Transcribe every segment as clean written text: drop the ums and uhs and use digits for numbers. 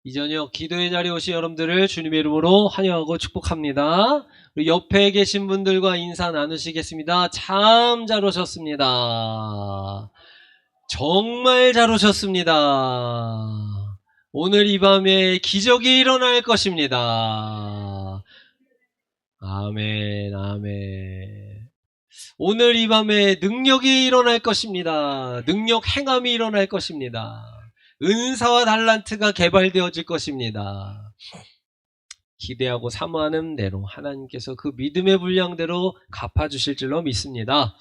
이 저녁 기도의 자리에 오신 여러분들을 주님의 이름으로 환영하고 축복합니다. 우리 옆에 계신 분들과 인사 나누시겠습니다. 참 잘 오셨습니다. 정말 잘 오셨습니다. 오늘 이 밤에 기적이 일어날 것입니다. 아멘, 아멘. 오늘 이 밤에 능력이 일어날 것입니다. 능력 행함이 일어날 것입니다. 은사와 달란트가 개발되어질 것입니다. 기대하고 사모하는 대로 하나님께서 그 믿음의 분량대로 갚아주실 줄로 믿습니다.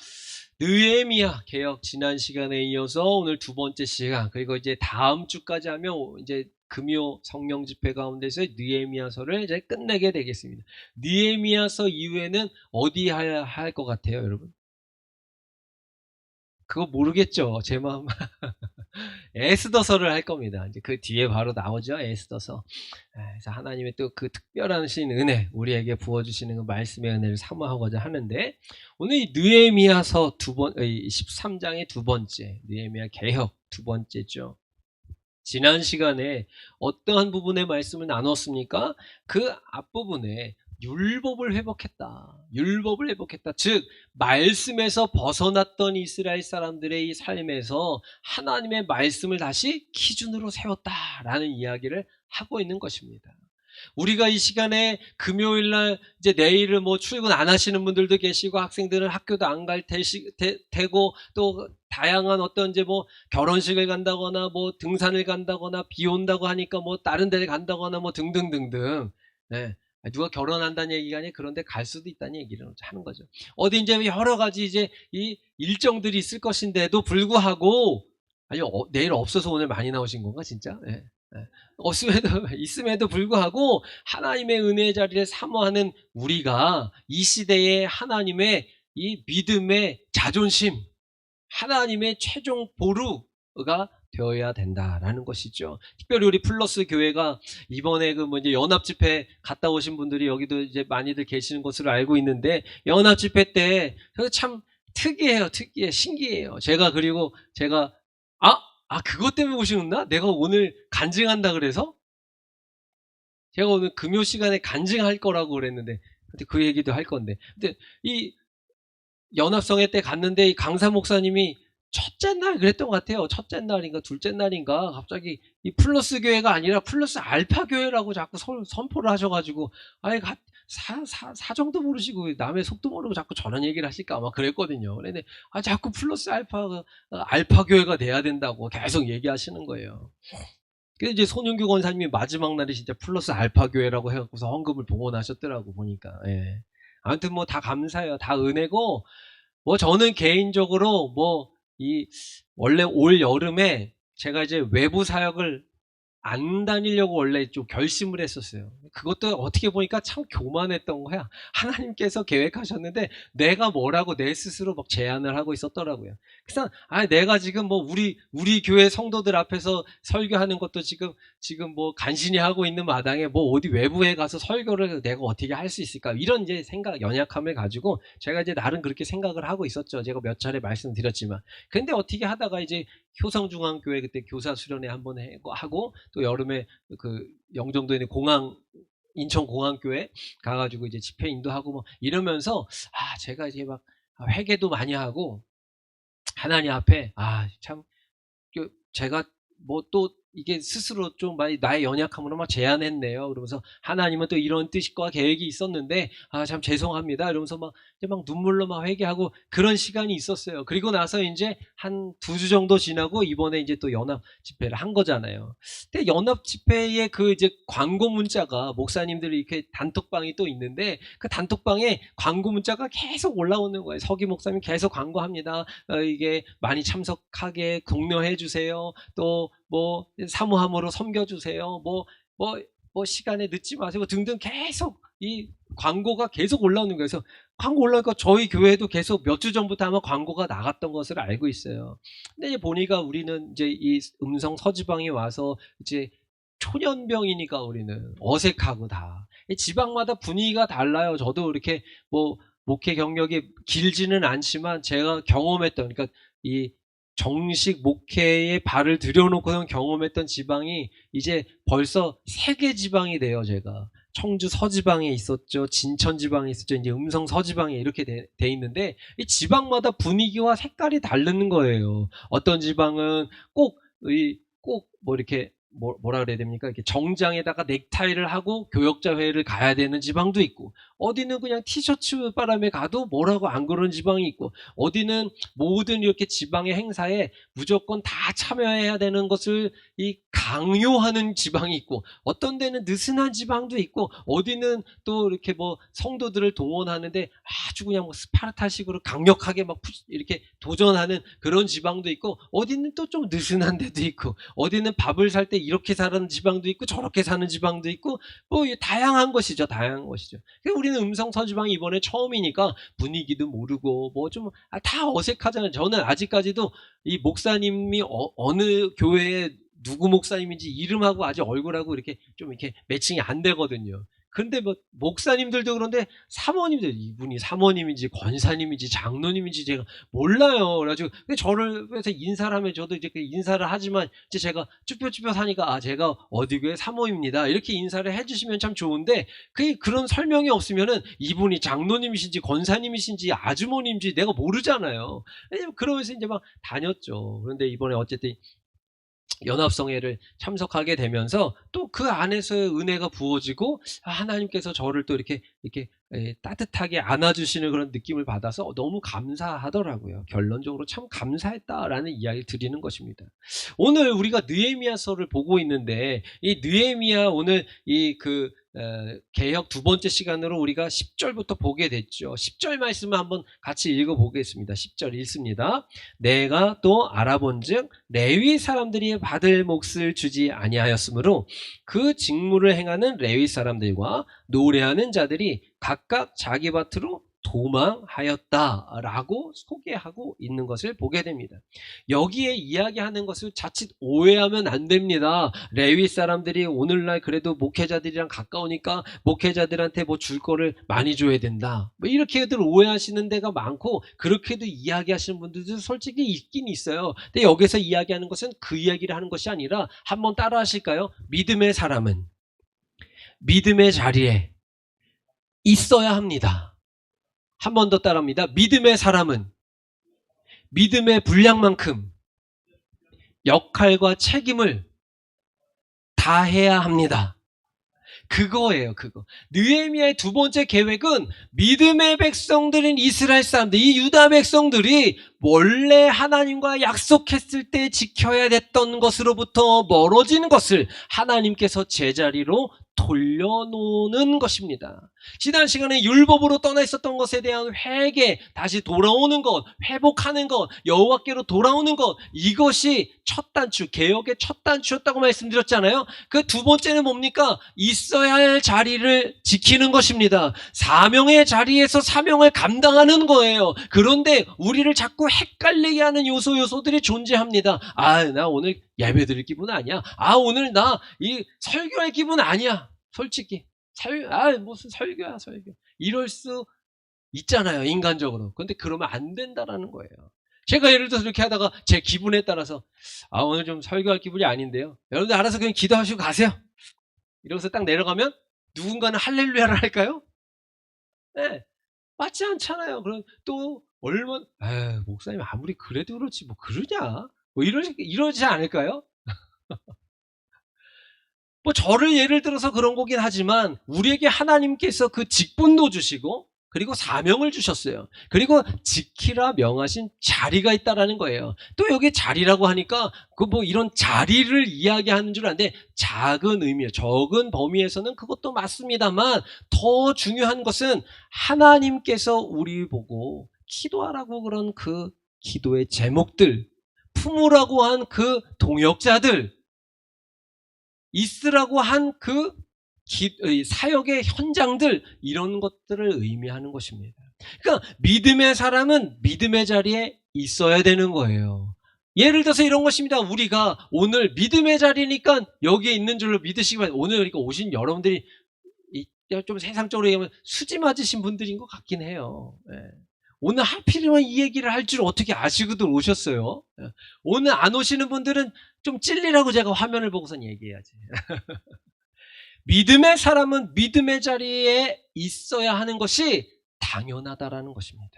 느헤미야 개혁 지난 시간에 이어서 오늘 두 번째 시간, 그리고 이제 다음 주까지 하면 이제 금요 성령 집회 가운데서 느헤미야서를 이제 끝내게 되겠습니다. 느헤미야서 이후에는 어디 할 것 같아요, 여러분? 그거 모르겠죠, 제 마음. 에스더서를 할 겁니다. 이제 그 뒤에 바로 나오죠, 에스더서. 그래서 하나님의 또 그 특별하신 은혜, 우리에게 부어주시는 그 말씀의 은혜를 사모하고자 하는데, 오늘 이 느헤미야서 13장의 두 번째, 느헤미야 개혁 두 번째죠. 지난 시간에 어떠한 부분의 말씀을 나눴습니까? 그 앞부분에 율법을 회복했다. 율법을 회복했다. 즉 말씀에서 벗어났던 이스라엘 사람들의 이 삶에서 하나님의 말씀을 다시 기준으로 세웠다라는 이야기를 하고 있는 것입니다. 우리가 이 시간에 금요일날 이제 내일은 뭐 출근 안 하시는 분들도 계시고 학생들은 학교도 안 갈 테고 또 다양한 어떤 이제 뭐 결혼식을 간다거나 뭐 등산을 간다거나 비 온다고 하니까 뭐 다른 데를 간다거나 뭐 등등등등. 네. 누가 결혼한다는 얘기가 아니라 그런 데 갈 수도 있다는 얘기를 하는 거죠. 어디 이제 여러 가지 이제 이 일정들이 있을 것인데도 불구하고, 아니 내일 없어서 오늘 많이 나오신 건가 진짜? 네. 있음에도 불구하고 하나님의 은혜의 자리를 사모하는 우리가 이 시대에 하나님의 이 믿음의 자존심, 하나님의 최종 보루가 되어야 된다라는 것이죠. 특별히 우리 플러스 교회가 이번에 그 이제 연합 집회 갔다 오신 분들이 여기도 이제 많이들 계시는 것으로 알고 있는데, 연합 집회 때 참 특이해요. 특이해. 신기해요. 그리고 제가 그것 때문에 오시는구나? 내가 오늘 간증한다 그래서? 제가 오늘 금요 시간에 간증할 거라고 그랬는데, 근데 그 얘기도 할 건데. 근데 이 연합성회 때 갔는데 이 강사 목사님이 첫째 날 그랬던 것 같아요. 첫째 날인가 둘째 날인가 갑자기 이 플러스 교회가 아니라 플러스 알파 교회라고 자꾸 선포를 하셔가지고, 아예 사정도 모르시고 남의 속도 모르고 자꾸 저런 얘기를 하실까 아마 그랬거든요. 그런데 자꾸 플러스 알파 교회가 돼야 된다고 계속 얘기하시는 거예요. 그래서 이제 손윤규 권사님이 마지막 날이 진짜 플러스 알파 교회라고 해갖고서 헌금을 봉헌하셨더라고 보니까. 예. 아무튼 뭐 다 감사해요. 다 은혜고, 뭐 저는 개인적으로 원래 올 여름에 제가 이제 외부 사역을 안 다니려고 원래 좀 결심을 했었어요. 그것도 어떻게 보니까 참 교만했던 거야. 하나님께서 계획하셨는데 내가 뭐라고 내 스스로 막 제안을 하고 있었더라고요. 그래서 내가 지금 뭐 우리 교회 성도들 앞에서 설교하는 것도 지금 뭐 간신히 하고 있는 마당에 뭐 어디 외부에 가서 설교를 내가 어떻게 할 수 있을까, 이런 이제 연약함을 가지고 제가 이제 나름 그렇게 생각을 하고 있었죠. 제가 몇 차례 말씀드렸지만. 근데 어떻게 하다가 이제 효성중앙교회 그때 교사 수련회 한번 하고, 또 여름에 그 영종도에 있는 인천공항교회 가가지고 이제 집회 인도하고 뭐 이러면서 제가 이제 막 회개도 많이 하고 하나님 앞에 참 제가 뭐 또 이게 스스로 좀 많이 나의 연약함으로 막 제안했네요. 그러면서 하나님은 또 이런 뜻과 계획이 있었는데 참 죄송합니다. 이러면서 막 눈물로 막 회개하고 그런 시간이 있었어요. 그리고 나서 이제 한 2주 정도 지나고 이번에 이제 또 연합 집회를 한 거잖아요. 근데 연합 집회에 그 이제 광고 문자가, 목사님들이 이렇게 단톡방이 또 있는데 그 단톡방에 광고 문자가 계속 올라오는 거예요. 서기 목사님 계속 광고합니다. 이게 많이 참석하게 독려해 주세요. 또 뭐 사모함으로 섬겨주세요. 뭐 시간에 늦지 마시고 등등 계속 이 광고가 계속 올라오는 거예요. 그래서 광고 올라오니까 저희 교회도 계속 몇 주 전부터 아마 광고가 나갔던 것을 알고 있어요. 근데 이제 보니까 우리는 이제 이 음성 서지방에 와서 이제 초년병이니까 우리는 어색하고 다. 지방마다 분위기가 달라요. 저도 이렇게 뭐 목회 경력이 길지는 않지만 제가 경험했던, 그러니까 이 정식 목회에 발을 들여놓고선 경험했던 지방이 이제 벌써 3개 지방이 돼요, 제가. 청주 서지방에 있었죠. 진천 지방에 있었죠. 이제 음성 서지방에 이렇게 돼 있는데, 이 지방마다 분위기와 색깔이 다른 거예요. 어떤 지방은 뭐 이렇게 뭐라 그래야 됩니까? 이렇게 정장에다가 넥타이를 하고 교역자 회의를 가야 되는 지방도 있고, 어디는 그냥 티셔츠 바람에 가도 뭐라고 안 그러는 지방이 있고, 어디는 모든 이렇게 지방의 행사에 무조건 다 참여해야 되는 것을 강요하는 지방이 있고, 어떤 데는 느슨한 지방도 있고, 어디는 또 이렇게 뭐 성도들을 동원하는데 아주 그냥 뭐 스파르타식으로 강력하게 막 이렇게 도전하는 그런 지방도 있고, 어디는 또 좀 느슨한 데도 있고, 어디는 밥을 살 때 이렇게 사는 지방도 있고 저렇게 사는 지방도 있고, 뭐 다양한 것이죠. 다양한 것이죠. 우리는 음성 서지방 이번에 처음이니까 분위기도 모르고 뭐 좀 다 어색하잖아요. 저는 아직까지도 이 목사님이 어느 교회에 누구 목사님인지 이름하고 아직 얼굴하고 이렇게 좀 이렇게 매칭이 안 되거든요. 근데 뭐 목사님들도 그런데 사모님들, 이분이 사모님인지 권사님인지 장로님인지 제가 몰라요. 그래가지고 저를 그래서 인사를 하면 저도 이제 인사를 하지만 이제 제가 쭈뼛쭈뼛 하니까 제가 어디 교회 사모입니다 이렇게 인사를 해주시면 참 좋은데, 그런 설명이 없으면은 이분이 장로님이신지 권사님이신지 아주머님인지 내가 모르잖아요. 그러면서 이제 막 다녔죠. 그런데 이번에 어쨌든 연합성회를 참석하게 되면서 또 그 안에서의 은혜가 부어지고 하나님께서 저를 또 이렇게 따뜻하게 안아주시는 그런 느낌을 받아서 너무 감사하더라고요. 결론적으로 참 감사했다라는 이야기를 드리는 것입니다. 오늘 우리가 느헤미야서를 보고 있는데, 이 느헤미야 오늘 개역 2번째 시간으로 우리가 10절부터 보게 됐죠. 10절 말씀을 한번 같이 읽어보겠습니다. 10절 읽습니다. 내가 또 알아본즉 레위 사람들이 받을 몫을 주지 아니하였으므로 그 직무를 행하는 레위 사람들과 노래하는 자들이 각각 자기 밭으로 도망하였다라고 소개하고 있는 것을 보게 됩니다. 여기에 이야기하는 것을 자칫 오해하면 안 됩니다. 레위 사람들이 오늘날 그래도 목회자들이랑 가까우니까 목회자들한테 뭐 줄 거를 많이 줘야 된다, 뭐 이렇게들 오해하시는 데가 많고, 그렇게도 이야기하시는 분들도 솔직히 있긴 있어요. 근데 여기서 이야기하는 것은 그 이야기를 하는 것이 아니라, 한번 따라 하실까요? 믿음의 사람은 믿음의 자리에 있어야 합니다. 한 번 더 따라합니다. 믿음의 사람은 믿음의 분량만큼 역할과 책임을 다해야 합니다. 그거예요, 그거. 느헤미야의 2번째 계획은 믿음의 백성들인 이스라엘 사람들, 이 유다 백성들이 원래 하나님과 약속했을 때 지켜야 됐던 것으로부터 멀어지는 것을 하나님께서 제자리로 돌려놓는 것입니다. 지난 시간에 율법으로 떠나 있었던 것에 대한 회개, 다시 돌아오는 것, 회복하는 것, 여호와께로 돌아오는 것, 이것이 첫 단추, 개혁의 첫 단추였다고 말씀드렸잖아요. 그 2번째는 뭡니까? 있어야 할 자리를 지키는 것입니다. 사명의 자리에서 사명을 감당하는 거예요. 그런데 우리를 자꾸 헷갈리게 하는 요소들이 존재합니다. 나 오늘 예배 드릴 기분 아니야. 오늘 나 설교할 기분 아니야. 솔직히 무슨 설교야, 설교. 이럴 수 있잖아요, 인간적으로. 근데 그러면 안 된다라는 거예요. 제가 예를 들어서 이렇게 하다가 제 기분에 따라서 오늘 좀 설교할 기분이 아닌데요, 여러분들 알아서 그냥 기도하시고 가세요, 이러면서 딱 내려가면 누군가는 할렐루야를 할까요? 네, 맞지 않잖아요. 그럼 또 목사님 아무리 그래도 그렇지 뭐 그러냐, 뭐 이러지 않을까요? 뭐 저를 예를 들어서 그런 거긴 하지만, 우리에게 하나님께서 그 직분도 주시고 그리고 사명을 주셨어요. 그리고 지키라 명하신 자리가 있다라는 거예요. 또 여기 자리라고 하니까 이런 자리를 이야기하는 줄 아는데, 작은 의미예요. 적은 범위에서는 그것도 맞습니다만, 더 중요한 것은 하나님께서 우리 보고 기도하라고 그런 그 기도의 제목들, 품으라고 한 그 동역자들, 있으라고 한 그 사역의 현장들, 이런 것들을 의미하는 것입니다. 그러니까 믿음의 사람은 믿음의 자리에 있어야 되는 거예요. 예를 들어서 이런 것입니다. 우리가 오늘 믿음의 자리니까 여기에 있는 줄로 믿으시기 바랍니다. 오늘 그러니까 오신 여러분들이 좀 세상적으로 얘기하면 수지 맞으신 분들인 것 같긴 해요. 네. 오늘 하필이면 이 얘기를 할 줄 어떻게 아시고들 오셨어요? 오늘 안 오시는 분들은 좀 찔리라고 제가 화면을 보고선 얘기해야지. 믿음의 사람은 믿음의 자리에 있어야 하는 것이 당연하다라는 것입니다.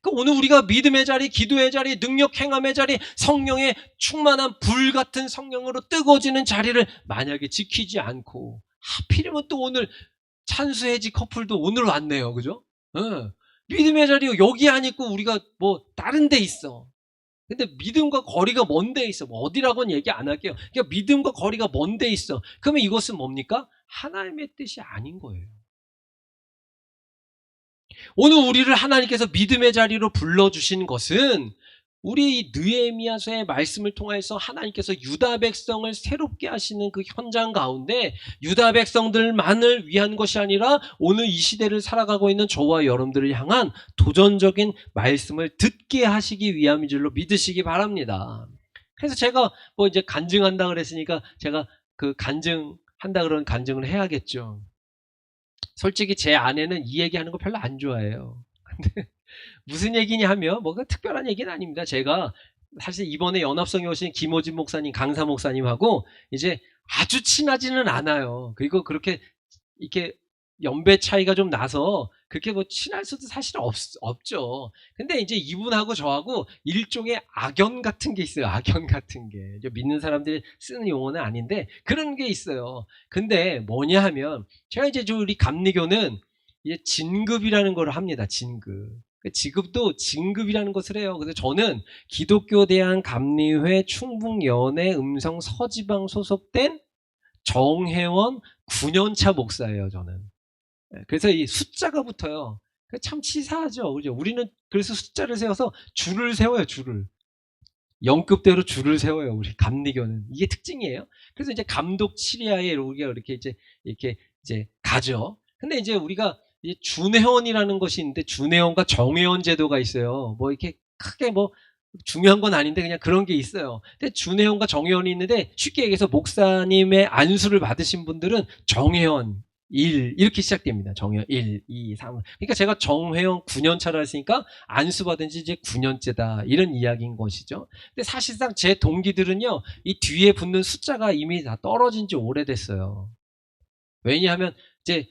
그러니까 오늘 우리가 믿음의 자리, 기도의 자리, 능력 행함의 자리, 성령의 충만한 불 같은 성령으로 뜨거워지는 자리를 만약에 지키지 않고 하필이면 또 오늘 찬수해지 커플도 오늘 왔네요. 그죠? 믿음의 자리 여기 안 있고 우리가 뭐 다른 데 있어. 근데 믿음과 거리가 먼 데 있어. 뭐 어디라고는 얘기 안 할게요. 그러니까 믿음과 거리가 먼 데 있어. 그러면 이것은 뭡니까? 하나님의 뜻이 아닌 거예요. 오늘 우리를 하나님께서 믿음의 자리로 불러주신 것은 우리 느헤미야서의 말씀을 통해서 하나님께서 유다 백성을 새롭게 하시는 그 현장 가운데 유다 백성들만을 위한 것이 아니라 오늘 이 시대를 살아가고 있는 저와 여러분들을 향한 도전적인 말씀을 듣게 하시기 위함인 줄로 믿으시기 바랍니다. 그래서 제가 뭐 이제 간증한다 그랬으니까 제가 그 간증한다 그런 간증을 해야겠죠. 솔직히 제 아내는 이 얘기하는 거 별로 안 좋아해요. 근데 무슨 얘기냐 하면 뭐가 특별한 얘기는 아닙니다. 제가 사실 이번에 연합성에 오신 김호진 목사님, 강사 목사님하고 이제 아주 친하지는 않아요. 그리고 그렇게 이렇게 연배 차이가 좀 나서 그렇게 뭐 친할 수도 사실 없죠. 근데 이제 이분하고 저하고 일종의 악연 같은 게 있어요. 악연 같은 게. 믿는 사람들이 쓰는 용어는 아닌데 그런 게 있어요. 근데 뭐냐 하면 제가 이제 우리 감리교는 이제 진급이라는 걸 합니다. 진급. 지급도 진급이라는 것을 해요. 그래서 저는 기독교 대한 감리회 충북연회 음성 서지방 소속된 정회원 9년차 목사예요, 저는. 그래서 이 숫자가 붙어요. 참 치사하죠. 그죠? 우리는 그래서 숫자를 세워서 줄을 세워요, 줄을. 영급대로 줄을 세워요, 우리 감리교는. 이게 특징이에요. 그래서 이제 감독 치리아에 우리가 이렇게 이제 가죠. 근데 이제 우리가 이제 준회원이라는 것이 있는데 준회원과 정회원 제도가 있어요. 뭐 이렇게 크게 뭐 중요한 건 아닌데 그냥 그런 게 있어요. 근데 준회원과 정회원이 있는데 쉽게 얘기해서 목사님의 안수를 받으신 분들은 정회원 1 이렇게 시작됩니다. 정회원 1, 2, 3. 그러니까 제가 정회원 9년 차라 했으니까 안수 받은 지 이제 9년째다. 이런 이야기인 것이죠. 근데 사실상 제 동기들은요. 이 뒤에 붙는 숫자가 이미 다 떨어진 지 오래됐어요. 왜냐하면 이제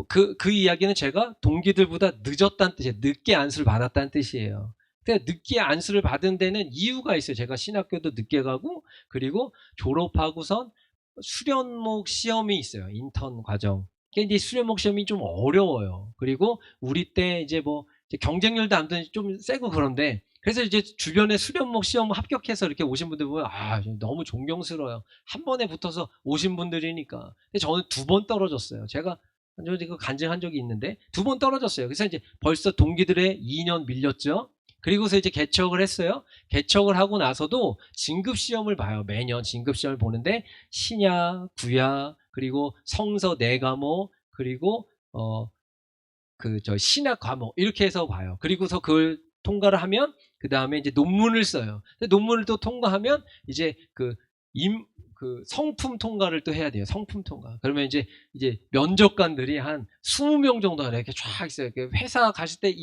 그 이야기는 제가 동기들보다 늦었다는 뜻이에요. 늦게 안수를 받았다는 뜻이에요. 근데 늦게 안수를 받은 데는 이유가 있어요. 제가 신학교도 늦게 가고 그리고 졸업하고선 수련목 시험이 있어요. 인턴 과정. 근데 수련목 시험이 좀 어려워요. 그리고 우리 때 이제 뭐 이제 경쟁률도 아무튼 좀 세고 그런데 그래서 이제 주변에 수련목 시험 합격해서 이렇게 오신 분들 보면 너무 존경스러워요. 한 번에 붙어서 오신 분들이니까. 근데 저는 2번 떨어졌어요. 제가 그 간증한 적이 있는데 2번 떨어졌어요. 그래서 이제 벌써 동기들의 2년 밀렸죠. 그리고서 이제 개척을 했어요. 개척을 하고 나서도 진급시험을 봐요. 매년 진급시험을 보는데 신약, 구약, 그리고 성서 4과목, 그리고 신학 과목 이렇게 해서 봐요. 그리고서 그걸 통과를 하면 그 다음에 이제 논문을 써요. 논문을 또 통과하면 이제 그 성품 통과를 또 해야 돼요. 성품 통과. 그러면 이제 면접관들이 한 20명 정도 이렇게 쫙 있어요. 이렇게 회사 가실 때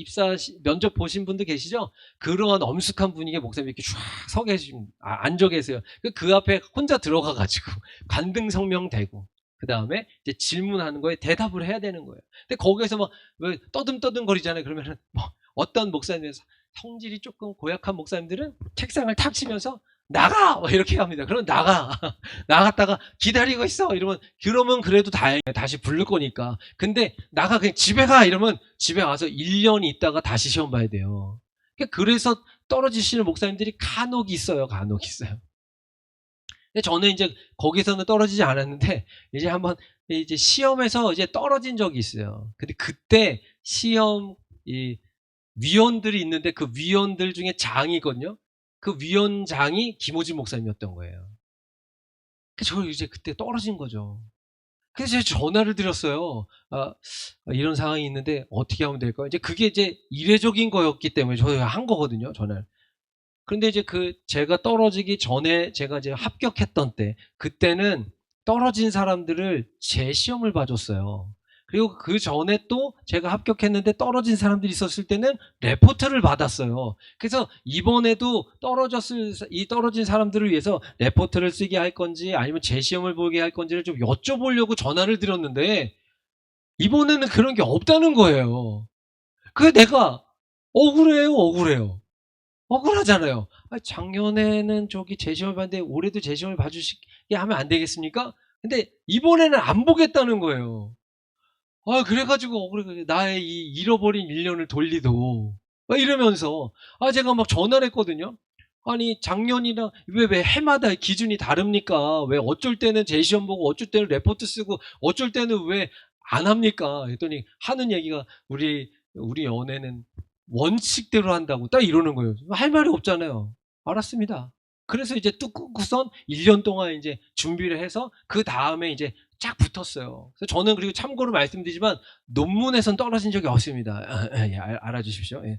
면접 보신 분들 계시죠? 그러한 엄숙한 분위기에 목사님이 이렇게 쫙 서 계시면, 앉아 계세요. 그 앞에 혼자 들어가가지고 관등 성명 대고, 그 다음에 이제 질문하는 거에 대답을 해야 되는 거예요. 근데 거기에서 막 왜 떠듬떠듬 거리잖아요. 그러면은 뭐 어떤 목사님들 성질이 조금 고약한 목사님들은 책상을 탁 치면서 나가! 이렇게 합니다. 그럼 나가. 나갔다가 기다리고 있어. 그러면 그래도 다행이에요. 다시 부를 거니까. 근데 나가 그냥 집에 가. 이러면 집에 와서 1년 있다가 다시 시험 봐야 돼요. 그래서 떨어지시는 목사님들이 간혹 있어요. 간혹 있어요. 근데 저는 이제 거기서는 떨어지지 않았는데 이제 한번 이제 시험에서 이제 떨어진 적이 있어요. 근데 그때 시험 위원들이 있는데 그 위원들 중에 장이거든요. 그 위원장이 김호진 목사님이었던 거예요. 저 이제 그때 떨어진 거죠. 그래서 제가 전화를 드렸어요. 이런 상황이 있는데 어떻게 하면 될까요? 이제 그게 이제 이례적인 거였기 때문에 저희가 한 거거든요, 전화를. 그런데 이제 제가 떨어지기 전에 제가 이제 합격했던 때, 그때는 떨어진 사람들을 제 시험을 봐줬어요. 그리고 그 전에 또 제가 합격했는데 떨어진 사람들이 있었을 때는 레포트를 받았어요. 그래서 이번에도 이 떨어진 사람들을 위해서 레포트를 쓰게 할 건지 아니면 재시험을 보게 할 건지를 좀 여쭤보려고 전화를 드렸는데 이번에는 그런 게 없다는 거예요. 그게 내가 억울해요. 억울하잖아요. 작년에는 저기 재시험을 봤는데 올해도 재시험을 봐주시게 하면 안 되겠습니까? 근데 이번에는 안 보겠다는 거예요. 그래가지고 억울해. 나의 이 잃어버린 1년을 돌리도. 막 이러면서, 제가 막 전화를 했거든요. 아니, 작년이랑, 왜 해마다 기준이 다릅니까? 왜 어쩔 때는 재시험 보고, 어쩔 때는 레포트 쓰고, 어쩔 때는 왜 안 합니까? 그랬더니 하는 얘기가, 우리 연애는 원칙대로 한다고 딱 이러는 거예요. 할 말이 없잖아요. 알았습니다. 그래서 이제 뚝 끊고선 1년 동안 이제 준비를 해서 그 다음에 이제 쫙 붙었어요. 그래서 저는 그리고 참고로 말씀드리지만 논문에선 떨어진 적이 없습니다. 예, 알아주십시오. 예.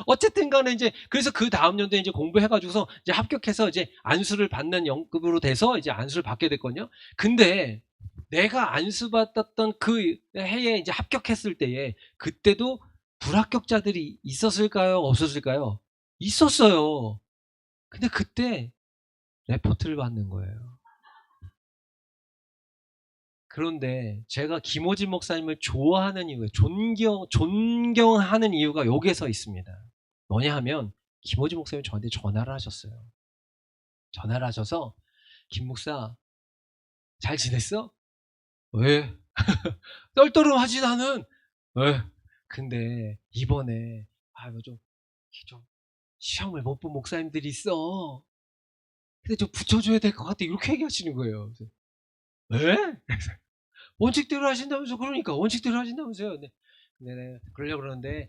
어쨌든 간에 이제 그래서 그 다음 연도에 이제 공부해가지고서 이제 합격해서 이제 안수를 받는 연급으로 돼서 이제 안수를 받게 됐거든요. 근데 내가 안수 받았던 그 해에 이제 합격했을 때에 그때도 불합격자들이 있었을까요? 없었을까요? 있었어요. 근데 그때 레포트를 받는 거예요. 그런데 제가 김호진 목사님을 좋아하는 이유가 존경하는 이유가 여기서 있습니다. 뭐냐 하면 김호진 목사님이 저한테 전화를 하셨어요. 전화를 하셔서 김 목사 잘 지냈어? 왜? 떨떠름하지 나는. 왜? 근데 이번에 좀 시험을 못 본 목사님들이 있어. 근데 좀 붙여줘야 될 것 같아. 이렇게 얘기하시는 거예요. 왜? 원칙대로 하신다면서. 그러니까 원칙대로 하신다면서요. 근데 내가 그러려고 그러는데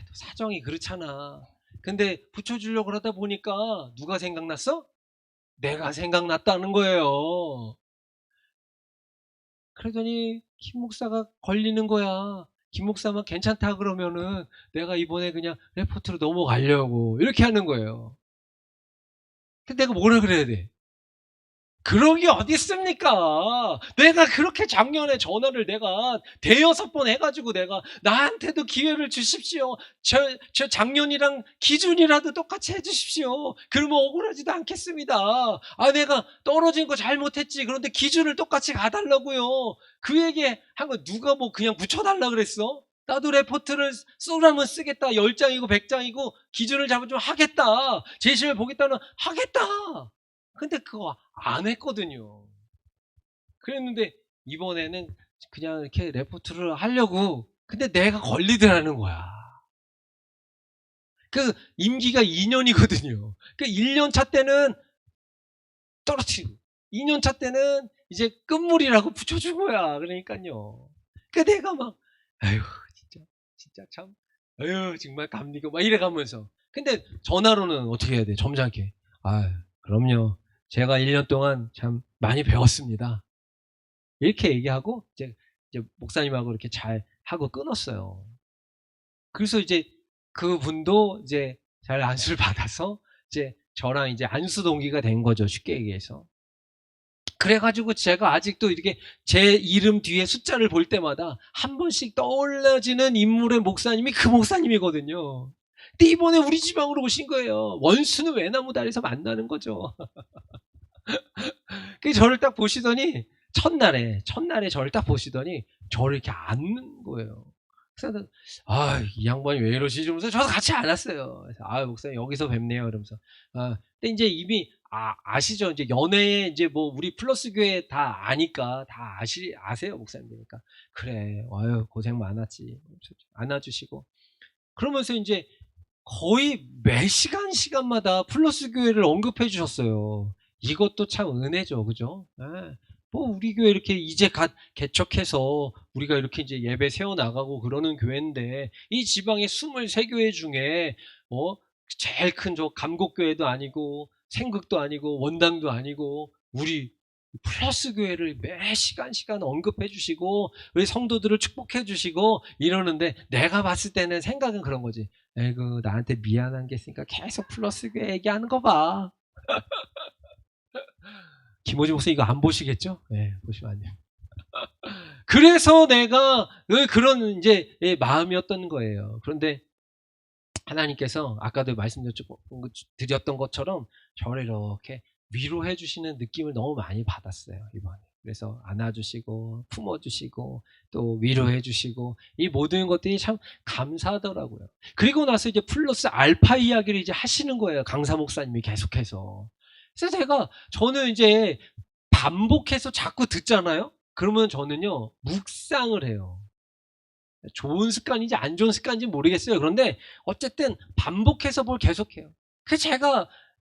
또 사정이 그렇잖아. 근데 붙여주려고 그러다 보니까 누가 생각났어? 내가 생각났다는 거예요. 그러더니 김 목사가 걸리는 거야. 김 목사만 괜찮다 그러면은 내가 이번에 그냥 레포트로 넘어가려고 이렇게 하는 거예요. 근데 내가 뭐라 그래야 돼? 그런 게 어디 있습니까? 내가 그렇게 작년에 전화를 내가 대여섯 번 해가지고 내가 나한테도 기회를 주십시오. 저 작년이랑 기준이라도 똑같이 해주십시오. 그러면 억울하지도 않겠습니다. 내가 떨어진 거 잘못했지. 그런데 기준을 똑같이 가달라고요. 그 얘기 한 거 누가 뭐 그냥 붙여달라 그랬어? 나도 레포트를 쓰라면 쓰겠다. 10장이고 100장이고 기준을 잡으면 하겠다. 제시를 보겠다는 하겠다. 근데 그거 안 했거든요. 그랬는데 이번에는 그냥 이렇게 레포트를 하려고. 근데 내가 걸리더라는 거야. 그 임기가 2년이거든요. 그 1년 차 때는 떨어뜨리고 2년 차 때는 이제 끝물이라고 붙여준 거야. 그러니까요. 그 내가 막 아유 진짜 참 아유 정말 감리고 막 이래가면서. 근데 전화로는 어떻게 해야 돼? 점잖게. 그럼요. 제가 1년 동안 참 많이 배웠습니다. 이렇게 얘기하고 이제 목사님하고 이렇게 잘 하고 끊었어요. 그래서 이제 그분도 이제 잘 안수를 받아서 이제 저랑 이제 안수 동기가 된 거죠. 쉽게 얘기해서. 그래가지고 제가 아직도 이렇게 제 이름 뒤에 숫자를 볼 때마다 한 번씩 떠올라지는 인물의 목사님이 그 목사님이거든요. 근데 이번에 우리 지방으로 오신 거예요. 원수는 외나무다리에서 만나는 거죠. 그 저를 딱 보시더니 첫날에 저를 딱 보시더니 저를 이렇게 안는 거예요. 그래서 이 양반이 왜 이러시지? 이러면서 저도 같이 안았어요. 그래서 목사님 여기서 뵙네요. 이러면서 근데 이제 이미 아시죠? 이제 연애에 이제 뭐 우리 플러스 교회 다 아니까 다 아세요 목사님이니까. 그래, 고생 많았지. 안아주시고 그러면서 이제 거의 매 시간마다 플러스 교회를 언급해 주셨어요. 이것도 참 은혜죠. 그죠? 뭐 우리 교회 이렇게 이제 개척해서 우리가 이렇게 이제 예배 세워나가고 그러는 교회인데 이 지방의 23교회 중에 제일 큰 저 감곡교회도 아니고 생극도 아니고 원당도 아니고 우리 플러스 교회를 매 시간 언급해 주시고 우리 성도들을 축복해 주시고 이러는데 내가 봤을 때는 생각은 그런 거지. 에이구 나한테 미안한 게 있으니까 계속 플러스 교회 얘기하는 거 봐. 김호지 목사 이거 안 보시겠죠? 네, 보시면 안 돼요. 그래서 내가 그런 이제 마음이었던 거예요. 그런데 하나님께서 아까도 말씀드렸던 것처럼 저를 이렇게 위로해 주시는 느낌을 너무 많이 받았어요, 이번에. 그래서 안아주시고 품어주시고 또 위로해 주시고 이 모든 것들이 참 감사하더라고요. 그리고 나서 이제 플러스 알파 이야기를 이제 하시는 거예요, 강사 목사님이 계속해서. 그래서 저는 이제 반복해서 자꾸 듣잖아요. 그러면 저는요 묵상을 해요. 좋은 습관인지 안 좋은 습관인지 모르겠어요. 그런데 어쨌든 반복해서 뭘 계속해요. 그래서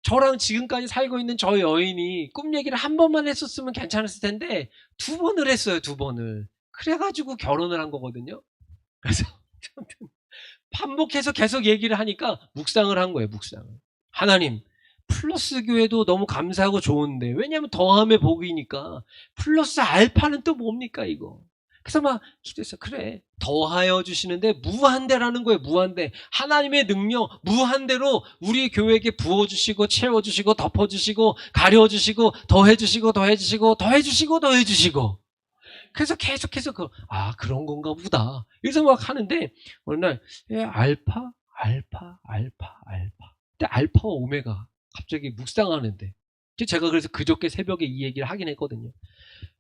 저랑 지금까지 살고 있는 저 여인이 꿈 얘기를 한 번만 했었으면 괜찮았을 텐데 2번을 했어요. 2번을. 그래가지고 결혼을 한 거거든요. 그래서 반복해서 계속 얘기를 하니까 묵상을 한 거예요. 묵상을. 하나님, 플러스 교회도 너무 감사하고 좋은데 왜냐하면 더함의 복이니까 플러스 알파는 또 뭡니까 이거. 그래서 막 기도했어. 그래, 더하여 주시는데 무한대라는 거예요. 무한대. 하나님의 능력 무한대로 우리 교회에게 부어주시고 채워주시고 덮어주시고 가려주시고 더해주시고 더해주시고 더해주시고 더해주시고. 그래서 계속해서 그런 건가 보다 이래서 막 하는데 어느 날 알파. 근데 알파와 오메가 갑자기 묵상하는데 제가 그래서 그저께 새벽에 이 얘기를 하긴 했거든요.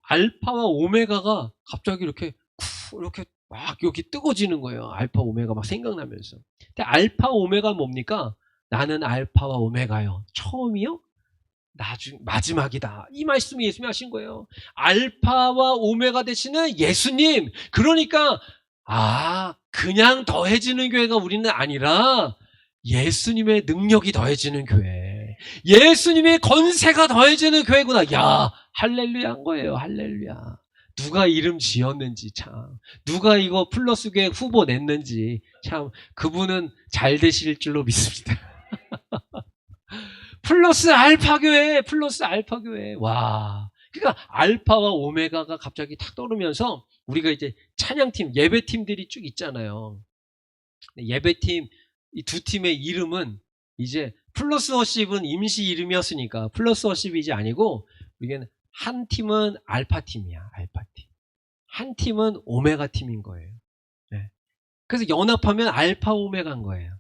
알파와 오메가가 갑자기 이렇게 막 여기 뜨거워지는 거예요. 알파 오메가 막 생각나면서. 근데 알파 오메가 뭡니까? 나는 알파와 오메가요. 처음이요? 마지막이다. 이 말씀이 예수님이 하신 거예요. 알파와 오메가 되시는 예수님. 그러니까 그냥 더해지는 교회가 우리는 아니라 예수님의 능력이 더해지는 교회, 예수님의 건세가 더해지는 교회구나. 야, 할렐루야 한 거예요. 할렐루야. 누가 이름 지었는지 참, 누가 이거 플러스 교회 후보 냈는지 참 그분은 잘 되실 줄로 믿습니다. 플러스 알파 교회. 와. 그러니까 알파와 오메가가 갑자기 탁 떠오르면서 우리가 이제 찬양팀, 예배팀들이 쭉 있잖아요. 예배팀 이 2팀의 이름은 이제 플러스 워십은 임시 이름이었으니까 플러스 워십이 이제 아니고 우리는 한 팀은 알파 팀이야. 알파팀. 한 팀은 오메가 팀인 거예요. 네. 그래서 연합하면 알파 오메가인 거예요.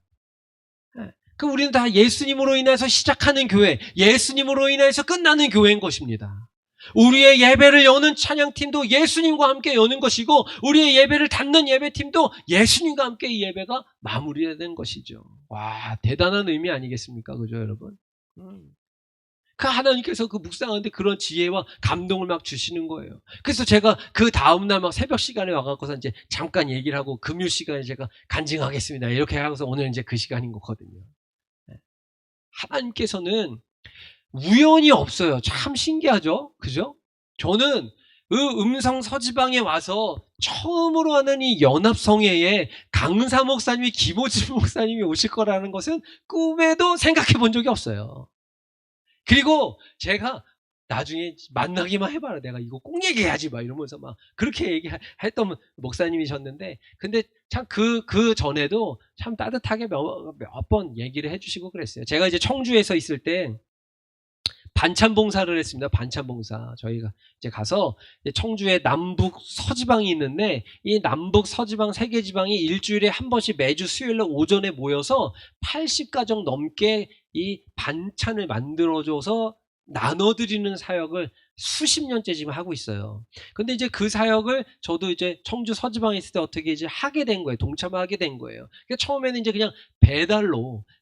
네. 그럼 우리는 다 예수님으로 인해서 시작하는 교회, 예수님으로 인해서 끝나는 교회인 것입니다. 우리의 예배를 여는 찬양팀도 예수님과 함께 여는 것이고 우리의 예배를 닫는 예배팀도 예수님과 함께 이 예배가 마무리되는 것이죠. 와, 대단한 의미 아니겠습니까? 그죠, 여러분? 그 하나님께서 그 묵상하는데 그런 지혜와 감동을 막 주시는 거예요. 그래서 제가 그 다음날 막 새벽 시간에 와갖고서 이제 잠깐 얘기를 하고 금요 시간에 제가 간증하겠습니다. 이렇게 하고서 오늘 이제 그 시간인 거거든요. 하나님께서는 우연이 없어요. 참 신기하죠? 그죠? 저는 음성 서지방에 와서 처음으로 하는 이 연합성회에 강사 목사님이 김호진 목사님이 오실 거라는 것은 꿈에도 생각해 본 적이 없어요. 그리고 제가 나중에 만나기만 해봐라. 내가 이거 꼭 얘기해야지 막 이러면서 막 그렇게 얘기했던 목사님이셨는데 근데 참 그 전에도 참 따뜻하게 몇 번 얘기를 해주시고 그랬어요. 제가 이제 청주에서 있을 때 반찬 봉사를 했습니다. 반찬 봉사. 저희가 이제 가서 청주에 남북 서지방이 있는데 이 남북 서지방 세 개 지방이 일주일에 한 번씩 매주 수요일날 오전에 모여서 80가정 넘게 이 반찬을 만들어줘서 나눠드리는 사역을 수십 년째 지금 하고 있어요. 근데 이제 그 사역을 저도 이제 청주 서지방에 있을 때 어떻게 이제 하게 된 거예요. 동참하게 된 거예요. 그러니까 처음에는 이제 그냥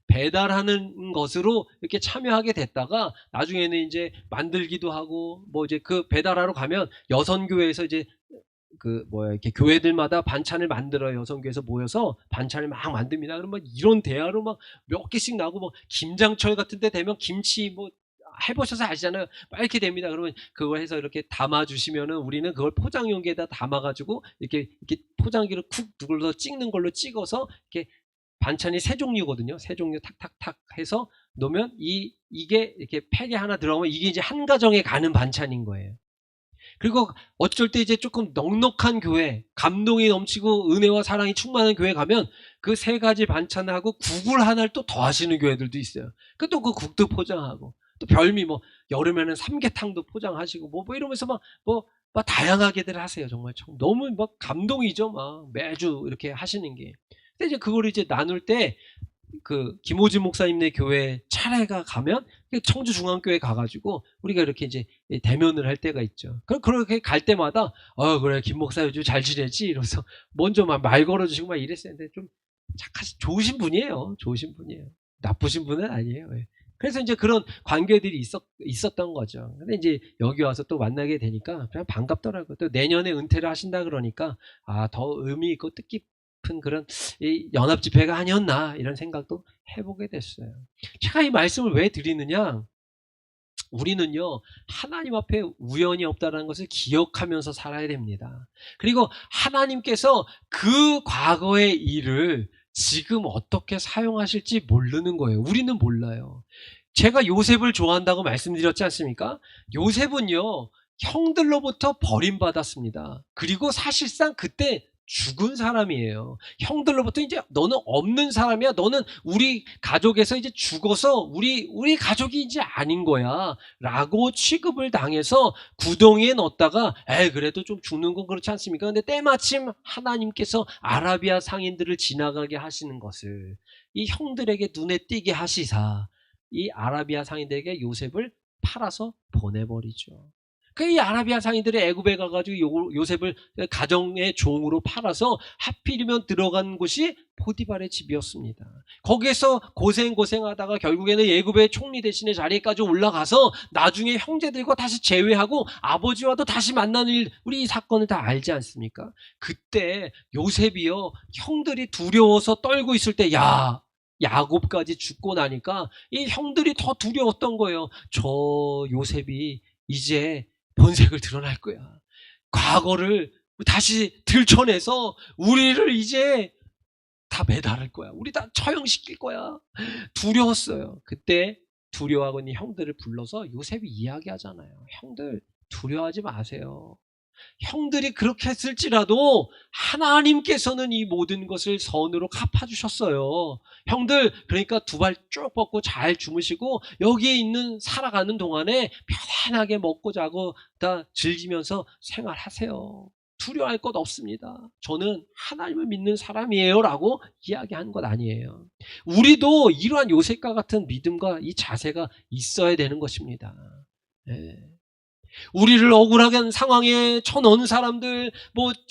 배달하는 것으로 이렇게 참여하게 됐다가 나중에는 이제 만들기도 하고 뭐 이제 그 배달하러 가면 여선교회에서 이제 이렇게 교회들마다 반찬을 만들어요. 여성교회에서 모여서 반찬을 막 만듭니다. 그러면 이런 대화로 막 몇 개씩 나고 뭐 김장철 같은 데 되면 김치 뭐 해보셔서 아시잖아요. 막 이렇게 됩니다. 그러면 그걸 해서 이렇게 담아주시면은 우리는 그걸 포장 용기에다 담아가지고 이렇게 포장기로 쿡 눌러서 찍는 걸로 찍어서 이렇게 반찬이 3종류거든요. 3종류 탁탁탁 해서 놓으면 이게 이렇게 팩에 하나 들어가면 이게 이제 한 가정에 가는 반찬인 거예요. 그리고 어쩔 때 이제 조금 넉넉한 교회, 감동이 넘치고 은혜와 사랑이 충만한 교회 가면 그 3가지 반찬하고 국을 하나를 또 더 하시는 교회들도 있어요. 또 그 국도 포장하고 또 별미 뭐 여름에는 삼계탕도 포장하시고 뭐 이러면서 막 막 다양하게들 하세요. 정말 너무 막 감동이죠. 막 매주 이렇게 하시는 게. 근데 이제 그걸 이제 나눌 때 그 김호진 목사님네 교회 차례가 가면 청주 중앙교회 가가지고 우리가 이렇게 이제 대면을 할 때가 있죠. 그럼 그렇게 갈 때마다 그래 김 목사 요즘 잘 지내지? 이러면서 먼저 막 말 걸어주시고 막 이랬었는데 좀 좋으신 분이에요. 좋으신 분이에요. 나쁘신 분은 아니에요. 예. 그래서 이제 그런 관계들이 있었던 거죠. 근데 이제 여기 와서 또 만나게 되니까 그냥 반갑더라고요. 또 내년에 은퇴를 하신다 그러니까 더 의미 있고 뜻깊은 그런 이 연합 집회가 아니었나 이런 생각도 해보게 됐어요. 제가 이 말씀을 왜 드리느냐? 우리는요, 하나님 앞에 우연이 없다는 것을 기억하면서 살아야 됩니다. 그리고 하나님께서 그 과거의 일을 지금 어떻게 사용하실지 모르는 거예요. 우리는 몰라요. 제가 요셉을 좋아한다고 말씀드렸지 않습니까? 요셉은요, 형들로부터 버림받았습니다. 그리고 사실상 그때 죽은 사람이에요. 형들로부터 이제 너는 없는 사람이야. 너는 우리 가족에서 이제 죽어서 우리 가족이 이제 아닌 거야. 라고 취급을 당해서 구덩이에 넣었다가 그래도 좀 죽는 건 그렇지 않습니까? 근데 때마침 하나님께서 아라비아 상인들을 지나가게 하시는 것을 이 형들에게 눈에 띄게 하시사 이 아라비아 상인들에게 요셉을 팔아서 보내버리죠. 이 아라비아 상인들이 애굽에 가가지고 요셉을 가정의 종으로 팔아서 하필이면 들어간 곳이 포디발의 집이었습니다. 거기에서 고생하다가 결국에는 애굽의 총리 대신의 자리에까지 올라가서 나중에 형제들과 다시 재회하고 아버지와도 다시 만나는 일, 우리 이 사건을 다 알지 않습니까? 그때 요셉이요, 형들이 두려워서 떨고 있을 때 야곱까지 죽고 나니까 이 형들이 더 두려웠던 거예요. 저 요셉이 이제 본색을 드러날 거야. 과거를 다시 들춰내서 우리를 이제 다 매달을 거야. 우리 다 처형시킬 거야. 두려웠어요. 그때 두려워하고 있는 형들을 불러서 요셉이 이야기하잖아요. 형들 두려워하지 마세요. 형들이 그렇게 했을지라도 하나님께서는 이 모든 것을 선으로 갚아주셨어요. 형들 그러니까 두 발 쭉 뻗고 잘 주무시고 여기에 있는 살아가는 동안에 편안하게 먹고 자고 다 즐기면서 생활하세요. 두려워할 것 없습니다. 저는 하나님을 믿는 사람이에요 라고 이야기한 것 아니에요. 우리도 이러한 요셉과 같은 믿음과 이 자세가 있어야 되는 것입니다. 네. 우리를 억울하게 하는 상황에 쳐넣은 사람들,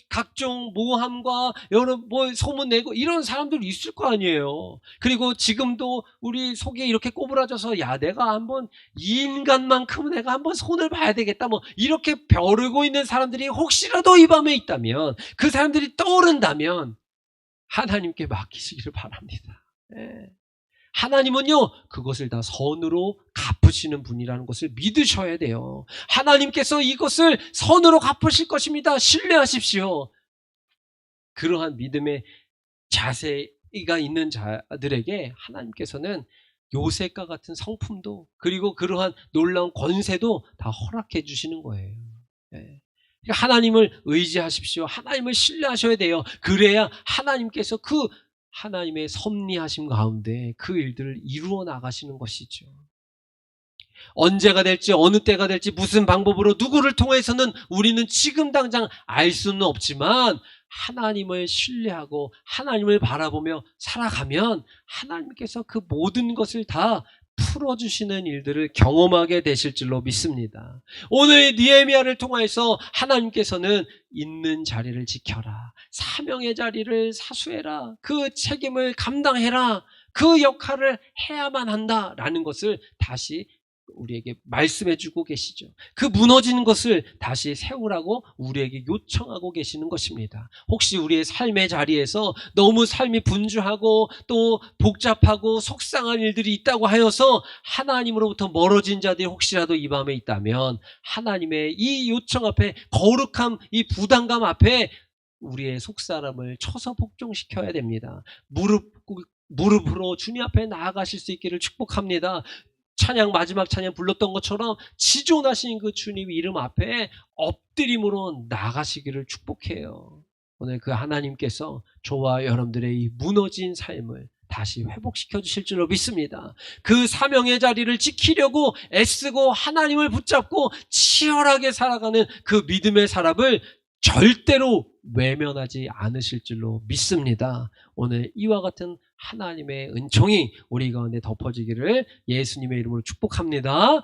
각종 모함과 여러 소문내고 이런 사람들 있을 거 아니에요. 그리고 지금도 우리 속에 이렇게 꼬부라져서 내가 한번 이 인간만큼은 내가 한번 손을 봐야 되겠다 이렇게 벼르고 있는 사람들이 혹시라도 이 밤에 있다면, 그 사람들이 떠오른다면 하나님께 맡기시기를 바랍니다. 네. 하나님은요, 그것을 다 선으로 갚으시는 분이라는 것을 믿으셔야 돼요. 하나님께서 이것을 선으로 갚으실 것입니다. 신뢰하십시오. 그러한 믿음의 자세가 있는 자들에게 하나님께서는 요셉과 같은 성품도, 그리고 그러한 놀라운 권세도 다 허락해 주시는 거예요. 네. 하나님을 의지하십시오. 하나님을 신뢰하셔야 돼요. 그래야 하나님께서 그 하나님의 섭리하심 가운데 그 일들을 이루어 나가시는 것이죠. 언제가 될지 어느 때가 될지 무슨 방법으로 누구를 통해서는 우리는 지금 당장 알 수는 없지만 하나님을 신뢰하고 하나님을 바라보며 살아가면 하나님께서 그 모든 것을 다 풀어주시는 일들을 경험하게 되실 줄로 믿습니다. 오늘 느헤미야를 통해서 하나님께서는 있는 자리를 지켜라, 사명의 자리를 사수해라, 그 책임을 감당해라, 그 역할을 해야만 한다라는 것을 다시 우리에게 말씀해주고 계시죠. 그 무너지는 것을 다시 세우라고 우리에게 요청하고 계시는 것입니다. 혹시 우리의 삶의 자리에서 너무 삶이 분주하고 또 복잡하고 속상한 일들이 있다고 하여서 하나님으로부터 멀어진 자들이 혹시라도 이 밤에 있다면 하나님의 이 요청 앞에, 거룩함, 이 부담감 앞에 우리의 속사람을 쳐서 복종시켜야 됩니다. 무릎으로 주님 앞에 나아가실 수 있기를 축복합니다. 찬양, 마지막 찬양 불렀던 것처럼 지존하신 그 주님 이름 앞에 엎드림으로 나가시기를 축복해요. 오늘 그 하나님께서 저와 여러분들의 이 무너진 삶을 다시 회복시켜 주실 줄로 믿습니다. 그 사명의 자리를 지키려고 애쓰고 하나님을 붙잡고 치열하게 살아가는 그 믿음의 사람을 절대로 외면하지 않으실 줄로 믿습니다. 오늘 이와 같은 하나님의 은총이 우리 가운데 덮어지기를 예수님의 이름으로 축복합니다.